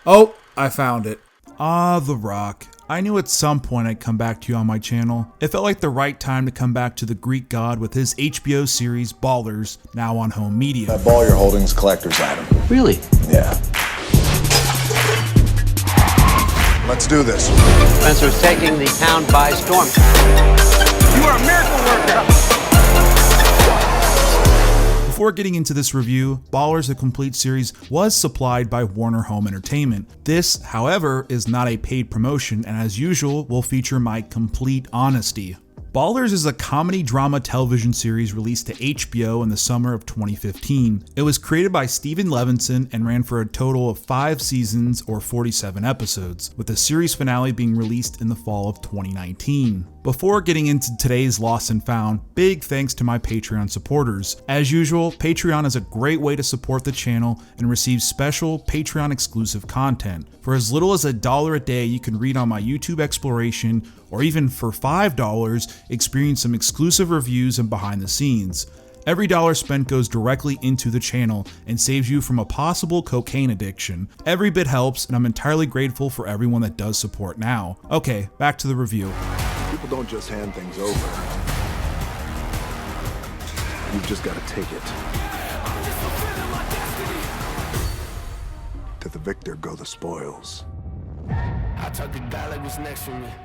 Oh, I found it. Ah, The Rock. I knew at some point I'd come back to you on my channel. It felt like the right time to come back to the Greek god with his HBO series Ballers, now on home media. That ball you're holding is a collector's item. Really? Yeah. Let's do this. Spencer's taking the town by storm. You are a miracle worker. Before getting into this review, Ballers, the complete series, was supplied by Warner Home Entertainment. This, however, is not a paid promotion, and as usual, will feature my complete honesty. Ballers is a comedy drama television series released to HBO in the summer of 2015. It was created by Steven Levinson and ran for a total of 5 seasons or 47 episodes, with the series finale being released in the fall of 2019. Before getting into today's Lost and Found, big thanks to my Patreon supporters. As usual, Patreon is a great way to support the channel and receive special Patreon exclusive content. For as little as $1 a day, you can read on my YouTube exploration, or even for $5, experience some exclusive reviews and behind the scenes. Every dollar spent goes directly into the channel and saves you from a possible cocaine addiction. Every bit helps, and I'm entirely grateful for everyone that does support now. Okay, back to the review. People don't just hand things over. You've just got to take it. To the victor go the spoils.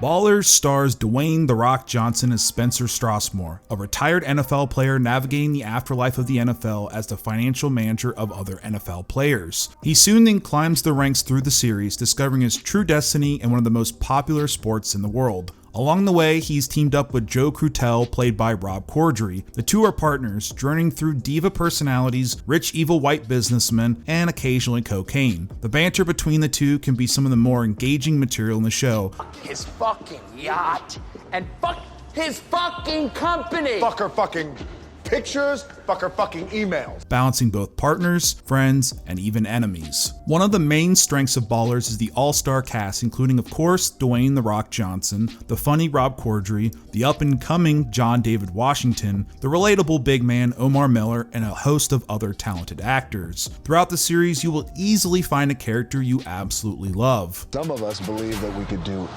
Ballers stars Dwayne "The Rock" Johnson as Spencer Strasmore, a retired NFL player navigating the afterlife of the NFL as the financial manager of other NFL players. He soon then climbs the ranks through the series, discovering his true destiny in one of the most popular sports in the world. Along the way, he's teamed up with Joe Crutel, played by Rob Corddry. The two are partners, journeying through diva personalities, rich evil white businessmen, and occasionally cocaine. The banter between the two can be some of the more engaging material in the show. His fucking yacht and fuck his fucking company. Fuck her fucking pictures, fuck her fucking emails. Balancing both partners, friends, and even enemies. One of the main strengths of Ballers is the all-star cast, including of course Dwayne "The Rock" Johnson, the funny Rob Corddry, the up-and-coming John David Washington, the relatable big man Omar Miller, and a host of other talented actors. Throughout the series, you will easily find a character you absolutely love. Some of us believe that we could do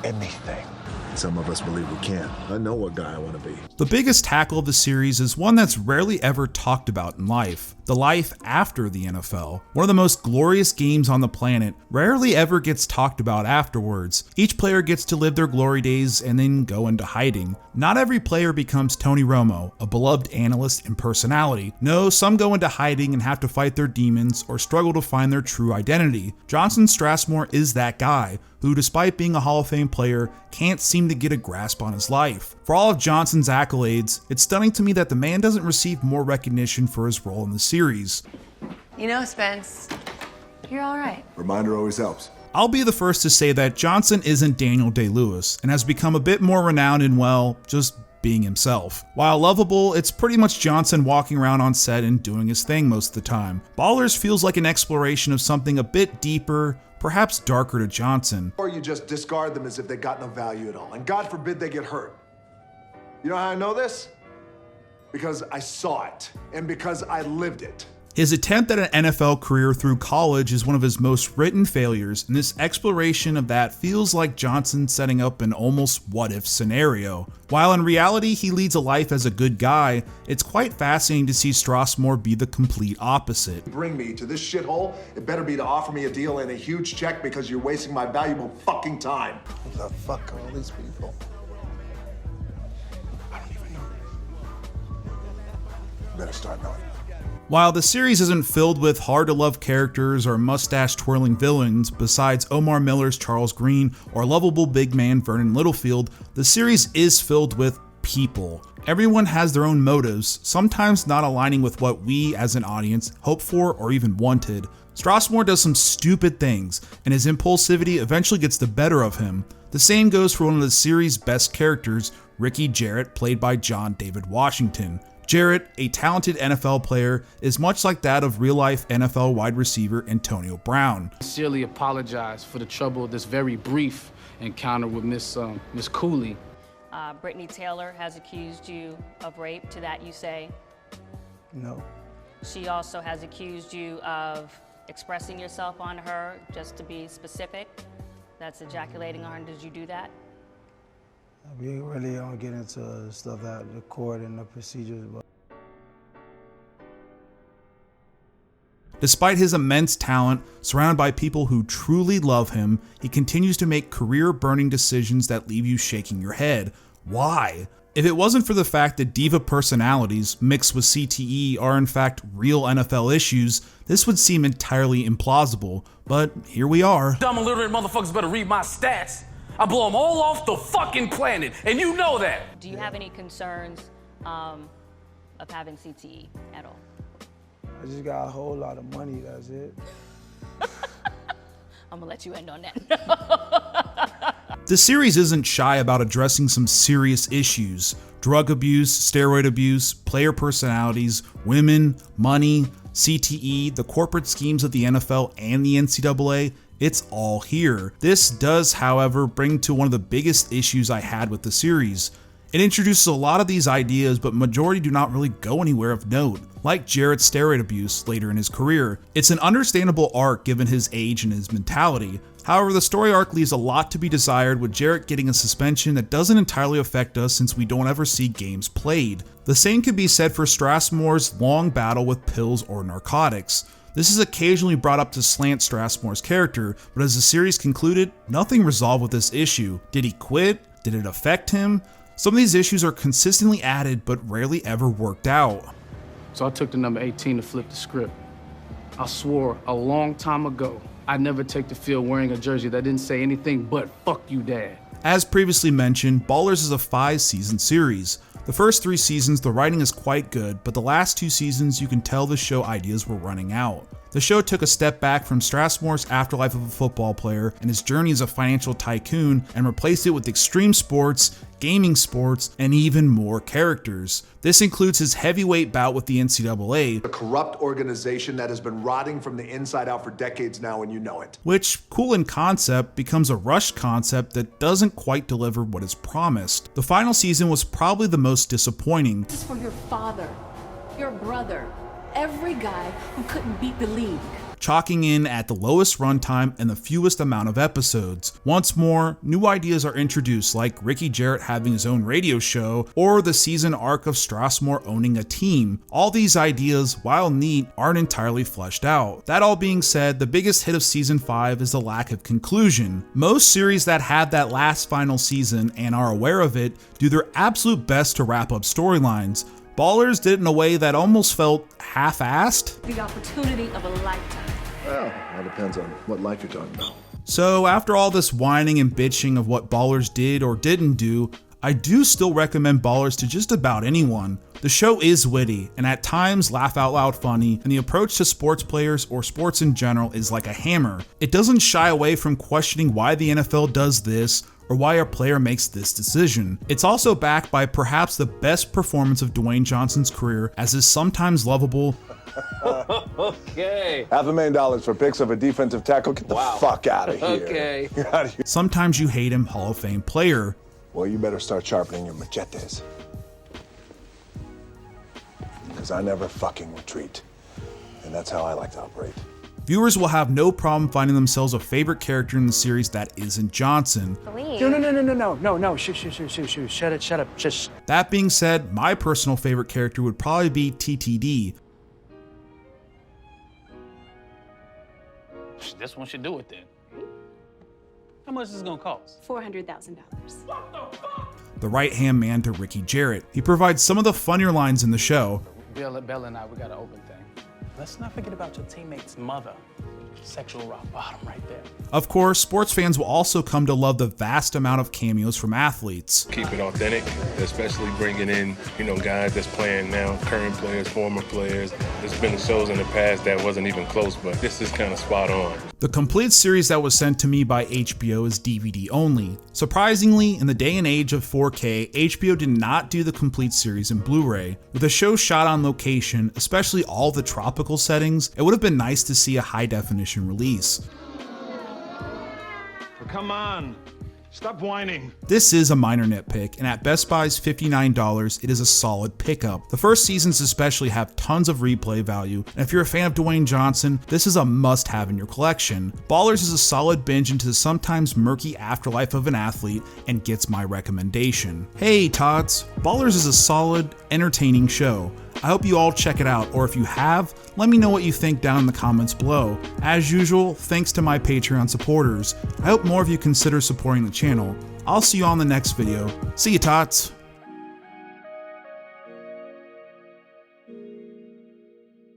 anything. Some of us believe we can. I know what guy I want to be. The biggest tackle of the series is one that's rarely ever talked about in life: the life after the NFL. One of the most glorious games on the planet rarely ever gets talked about afterwards. Each player gets to live their glory days and then go into hiding. Not every player becomes Tony Romo, a beloved analyst and personality. No, some go into hiding and have to fight their demons or struggle to find their true identity. Johnson Strasmore is that guy who, despite being a Hall of Fame player, can't seem to get a grasp on his life. For all of Johnson's accolades, it's stunning to me that the man doesn't receive more recognition for his role in the series. You know, Spence, you're all right. Reminder always helps. I'll be the first to say that Johnson isn't Daniel Day-Lewis and has become a bit more renowned in, well, just being himself. While lovable, it's pretty much Johnson walking around on set and doing his thing most of the time. Ballers feels like an exploration of something a bit deeper, perhaps darker to Johnson. Or you just discard them as if they got no value at all. And God forbid they get hurt. You know how I know this? Because I saw it. And because I lived it. His attempt at an NFL career through college is one of his most written failures, and this exploration of that feels like Johnson setting up an almost what-if scenario. While in reality he leads a life as a good guy, it's quite fascinating to see Strasmore be the complete opposite. Bring me to this shithole, it better be to offer me a deal and a huge check because you're wasting my valuable fucking time. Who the fuck are all these people? I don't even know. Better start knowing. While the series isn't filled with hard-to-love characters or mustache-twirling villains, besides Omar Miller's Charles Green or lovable big man Vernon Littlefield, the series is filled with people. Everyone has their own motives, sometimes not aligning with what we as an audience hoped for or even wanted. Strasmore does some stupid things, and his impulsivity eventually gets the better of him. The same goes for one of the series' best characters, Ricky Jarrett, played by John David Washington. Jarrett, a talented NFL player, is much like that of real-life NFL wide receiver Antonio Brown. I sincerely apologize for the trouble of this very brief encounter with Miss Cooley. Brittany Taylor has accused you of rape. To that you say? No. She also has accused you of expressing yourself on her, just to be specific. That's ejaculating on her. Did you do that? We really don't get into stuff out the court and the procedures, but Despite his immense talent, surrounded by people who truly love him, he continues to make career-burning decisions that leave you shaking your head. Why? If it wasn't for the fact that diva personalities mixed with CTE are in fact real NFL issues, this would seem entirely implausible, but here we are. Dumb illiterate motherfuckers better read my stats. I blow them all off the fucking planet, and you know that. Do you have any concerns of having CTE at all? I just got a whole lot of money, that's it. I'm gonna let you end on that. The series isn't shy about addressing some serious issues: drug abuse, steroid abuse, player personalities, women, money, CTE, the corporate schemes of the NFL and the NCAA. It's all here. This does, however, bring to one of the biggest issues I had with the series. It introduces a lot of these ideas, but majority do not really go anywhere of note, like Jarrett's steroid abuse later in his career. It's an understandable arc given his age and his mentality. However, the story arc leaves a lot to be desired, with Jarrett getting a suspension that doesn't entirely affect us since we don't ever see games played. The same could be said for Strassmore's long battle with pills or narcotics. This is occasionally brought up to slant Strassmore's character, but as the series concluded, nothing resolved with this issue. Did he quit? Did it affect him? Some of these issues are consistently added, but rarely ever worked out. So I took the number 18 to flip the script. I swore a long time ago I'd never take the field wearing a jersey that didn't say anything but "fuck you, Dad." As previously mentioned, Ballers is a 5-season series. The first 3 seasons, the writing is quite good, but the last 2 seasons, you can tell the show ideas were running out. The show took a step back from Strassmore's afterlife of a football player and his journey as a financial tycoon and replaced it with extreme sports, gaming sports, and even more characters. This includes his heavyweight bout with the NCAA, A corrupt organization that has been rotting from the inside out for decades now, and you know it. which, cool in concept, becomes a rushed concept that doesn't quite deliver what is promised. The final season was probably the most disappointing. This is for your father, your brother, every guy who couldn't beat the league. Chalking in at the lowest runtime and the fewest amount of episodes. Once more, new ideas are introduced, like Ricky Jarrett having his own radio show, or the season arc of Strassmore owning a team. All these ideas, while neat, aren't entirely fleshed out. That all being said, the biggest hit of season 5 is the lack of conclusion. Most series that have that last final season and are aware of it do their absolute best to wrap up storylines. Ballers did it in a way that almost felt half-assed. The opportunity of a lifetime. Well, that depends on what life you're talking about. So after all this whining and bitching of what Ballers did or didn't do, I do still recommend Ballers to just about anyone. The show is witty, and at times laugh out loud funny, and the approach to sports players or sports in general is like a hammer. It doesn't shy away from questioning why the NFL does this, or why a player makes this decision. It's also backed by perhaps the best performance of Dwayne Johnson's career as his sometimes lovable Okay. $500,000 for picks of a defensive tackle. Get the fuck out of here. Okay. Get out of here. sometimes you hate him Hall of Fame player. Well, you better start sharpening your machetes. Because I never fucking retreat. And that's how I like to operate. Viewers will have no problem finding themselves a favorite character in the series that isn't Johnson. No. Shut up. Just. That being said, my personal favorite character would probably be TTD. This one should do it then. How much is this gonna cost? $400,000. The right-hand man to Ricky Jarrett. He provides some of the funnier lines in the show. Bella and I, we got an open thing. Let's not forget about your teammate's mother. Sexual rock bottom right there. Of course, sports fans will also come to love the vast amount of cameos from athletes. Keep it authentic, especially bringing in, guys that's playing now, current players, former players. There's been shows in the past that wasn't even close, but this is kind of spot on. The complete series that was sent to me by HBO is DVD only. Surprisingly, in the day and age of 4K, HBO did not do the complete series in Blu-ray. With the show shot on location, especially all the tropical settings, it would have been nice to see a high-definition release. Come on. Stop whining. This is a minor nitpick, and at Best Buy's $59, it is a solid pickup. The first seasons especially have tons of replay value, and if you're a fan of Dwayne Johnson, this is a must-have in your collection. Ballers is a solid binge into the sometimes murky afterlife of an athlete, and gets my recommendation. Hey Tots, Ballers is a solid, entertaining show. I hope you all check it out, or if you have, let me know what you think down in the comments below. As usual, thanks to my Patreon supporters. I hope more of you consider supporting the channel. I'll see you on the next video. See ya, Tots!